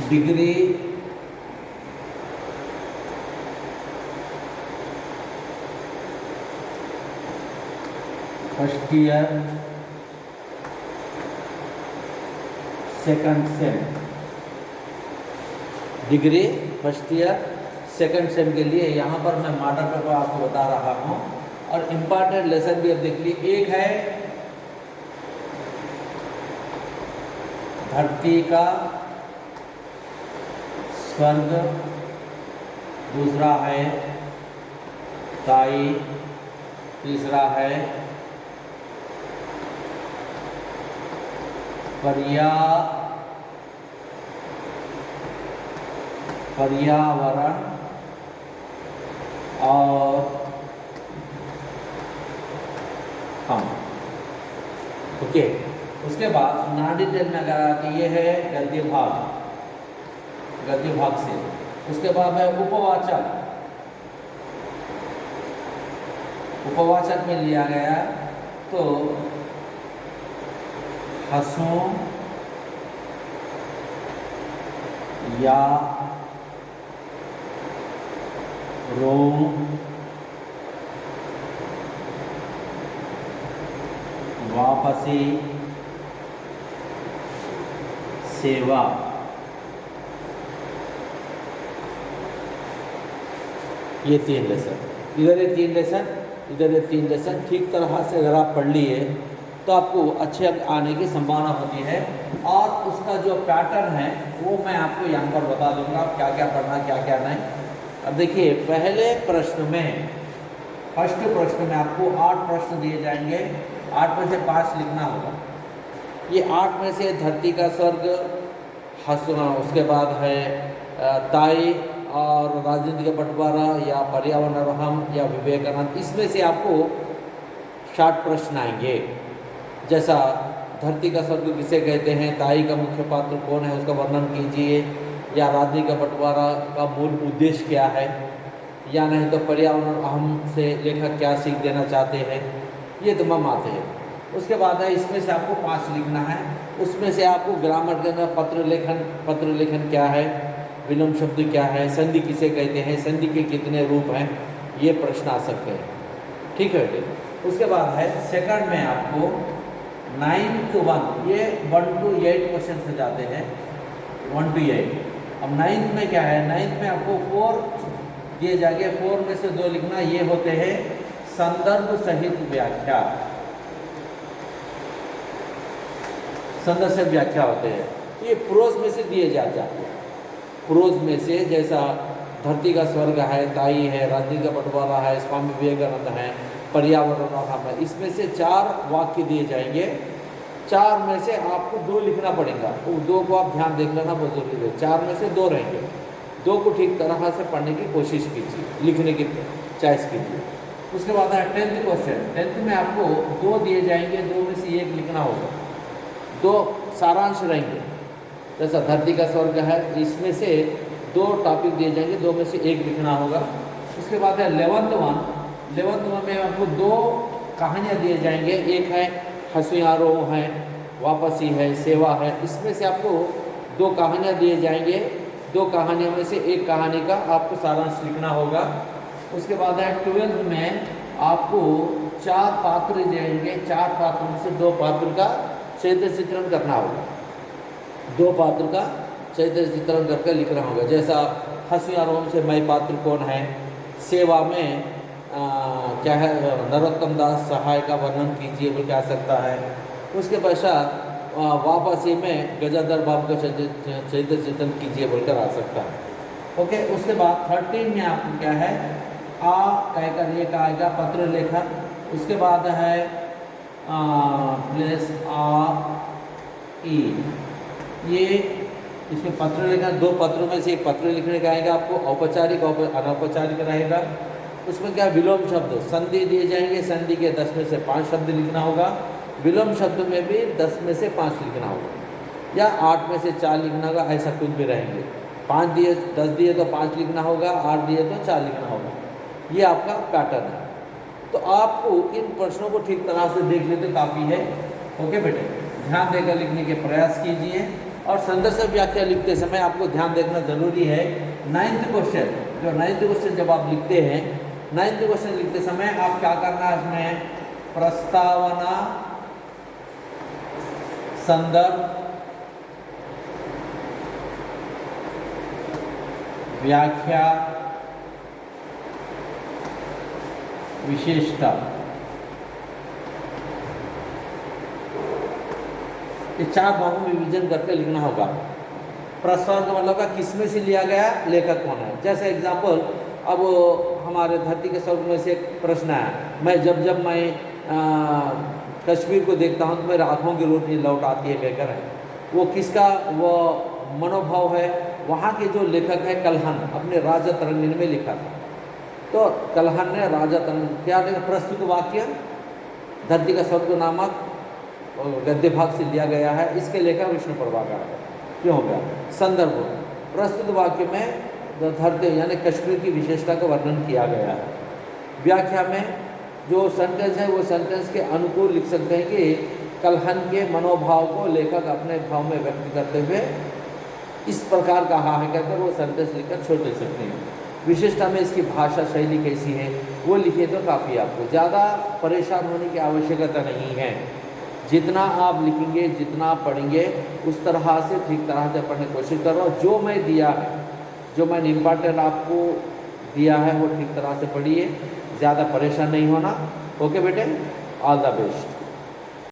Degree first year second same, degree first year second same के लिए यहाँ पर मैं मॉडल पेपर आपको बता रहा हूँ। और इम्पॉर्टेंट लेसन भी अब देख लीजिए, एक है धरती का स्वर्ग, दूसरा है ताई, तीसरा है पर्यावरण और हम। ओके, उसके बाद नॉन डिटेल में अगर कि ये है गद्य भाग से। उसके बाद है उपवाचक में लिया गया तो हंसों या रोम वापसी सेवा, ये 3 लेसन, इधर ये 3 लेसन, इधर ये 3 लेसन ठीक तरह से अगर आप पढ़ लिए तो आपको अच्छे अंक आने की संभावना होती है। और उसका जो पैटर्न है वो मैं आपको यहाँ पर बता दूंगा, क्या क्या पढ़ना क्या क्या नहीं। अब देखिए, पहले प्रश्न में, फर्स्ट प्रश्न में आपको 8 प्रश्न दिए जाएंगे, 8 में से 5 लिखना होगा। ये 8 में से धरती का स्वर्ग, उसके बाद है ताई और राजनीति का बंटवारा या पर्यावरण और हम या विवेकानंद, इसमें से आपको 60 प्रश्न आएंगे। जैसा धरती का स्वर्ग किसे कहते हैं, ताई का मुख्य पात्र कौन है उसका वर्णन कीजिए, या राजनीति का बंटवारा का मूल उद्देश्य क्या है, या नहीं तो पर्यावरण और हम से लेखक क्या सीख देना चाहते हैं, ये तमाम आते हैं। उसके बाद है इसमें से आपको 5 लिखना है। उसमें से आपको ग्रामर के अंदर पत्र लेखन क्या है, विलोम शब्द क्या है, संधि किसे कहते हैं, संधि के कितने रूप हैं, ये प्रश्न आ सकते हैं। ठीक है बेटे। उसके बाद है सेकंड में आपको 9 to 1, ये 1 to 8 क्वेश्चन से जाते हैं, 1 to 8। अब 9th में क्या है, 9th में आपको 4 दिए जाएंगे, 4 में से 2 लिखना। ये होते हैं संदर्भ सहित व्याख्या, संदर्भ से व्याख्या होते हैं। ये प्रोज में से दिए जाते हैं, प्रोज में से, जैसा धरती का स्वर्ग है, ताई है, राजनीति का बंटवारा है, स्वामी विवेकानंद है, पर्यावरण और हम है, इसमें से 4 वाक्य दिए जाएंगे। 4 में से आपको 2 लिखना पड़ेगा, तो 2 को आप ध्यान देख लेना बहुत जरूरी है। 4 में से 2 रहेंगे, 2 को ठीक तरह से पढ़ने की कोशिश कीजिए, लिखने की चॉइस कीजिए। उसके बाद है 10th क्वेश्चन। 10th में आपको 2 दिए जाएंगे, 2 में से 1 लिखना होगा। 2 सारांश रहेंगे, जैसा धरती का स्वर्ग है, इसमें से 2 टॉपिक दिए जाएंगे, 2 में से 1 लिखना होगा। उसके बाद है 11th वन में आपको 2 कहानियाँ दिए जाएंगे, एक है हंसियारो है, वापसी है, सेवा है, इसमें से आपको 2 कहानियाँ दिए जाएंगे। 2 कहानियों में से 1 कहानी का आपको सारांश लिखना होगा। उसके बाद है 12th में आपको 4 पात्र जाएंगे, 4 पात्रों में से 2 पात्र का चरित्र चित्रण करना होगा, 2 पात्र का चरित्र चित्रण करके लिखना होगा। जैसा हंसियारो से मैं पात्र कौन है, सेवा में क्या है, नरोत्तम दास सहाय का वर्णन कीजिए, वो क्या सकता है। उसके पश्चात वापसी में गजाधर बाबू का चरित्र चित्रण कीजिए बोलकर आ सकता है। ओके, उसके बाद 13 में आपको क्या है, आ कहकर एक आएगा पत्र लेखन। उसके बाद है प्लेस आ ई, ये इसमें पत्र लेखन, 2 पत्रों में से 1 पत्र लिखने का आएगा आपको, औपचारिक और अनौपचारिक रहेगा। उसमें क्या विलोम शब्द, संधि दिए जाएंगे, संधि के 10 में से 5 शब्द लिखना होगा। विलोम शब्द में भी 10 में से 5 लिखना होगा, या 8 में से 4 लिखना होगा, ऐसा कुछ भी रहेंगे। 5 दिए, 10 दिए तो 5 लिखना होगा, 8 दिए तो 4 लिखना होगा। ये आपका पैटर्न है। तो आपको इन प्रश्नों को ठीक तरह से देख लेते काफ़ी है। ओके बेटे, ध्यान देकर लिखने के प्रयास कीजिए और संदर्भ व्याख्या लिखते समय आपको ध्यान देखना जरूरी है। 9th क्वेश्चन, जो 9th क्वेश्चन जब आप लिखते हैं, 9th क्वेश्चन लिखते समय आप क्या करना है, इसमें प्रस्तावना, संदर्भ, व्याख्या, विशेषता, ये 4 भागों में विभाजन करके लिखना होगा। प्रस्तावना का मतलब का किसमें से लिया गया, लेखक कौन है। जैसे एग्जाम्पल, अब हमारे धरती के स्वर्ग में से एक प्रश्न है, मैं जब मैं कश्मीर को देखता हूँ तो मेरे आँखों की रोशनी लौट आती है कहकर है, वो किसका वो मनोभाव है, वहाँ के जो लेखक है कल्हन, अपने राजा तरंगिणी में लिखा था। तो कल्हन ने राजा तरंगिणी क्या लिखा, प्रस्तुत वाक्य धरती का स्वर्ग नामक गद्य भाग से लिया गया है, इसके लेखक विष्णु प्रभाकर है। क्यों हो गया। संदर्भ, प्रस्तुत वाक्य में धरती यानी कश्मीर की विशेषता का वर्णन किया गया है। व्याख्या में जो सेंटेंस है वो सेंटेंस के अनुकूल लिख सकते हैं कि कल्हन के मनोभाव को लेखक अपने भाव में व्यक्त करते हुए इस प्रकार कहा है कहकर वो सेंटेंस लिखकर छोड़ दे सकते हैं। विशेषता में इसकी भाषा शैली कैसी है वो लिखे तो काफ़ी, आपको ज़्यादा परेशान होने की आवश्यकता नहीं है। जितना आप लिखेंगे, जितना आप पढ़ेंगे, उस तरह से ठीक तरह से पढ़ने की कोशिश करो। जो मैं दिया है, जो मैंने इम्पॉर्टेंट आपको दिया है वो ठीक तरह से पढ़िए, ज़्यादा परेशान नहीं होना। ओके बेटे, ऑल द बेस्ट।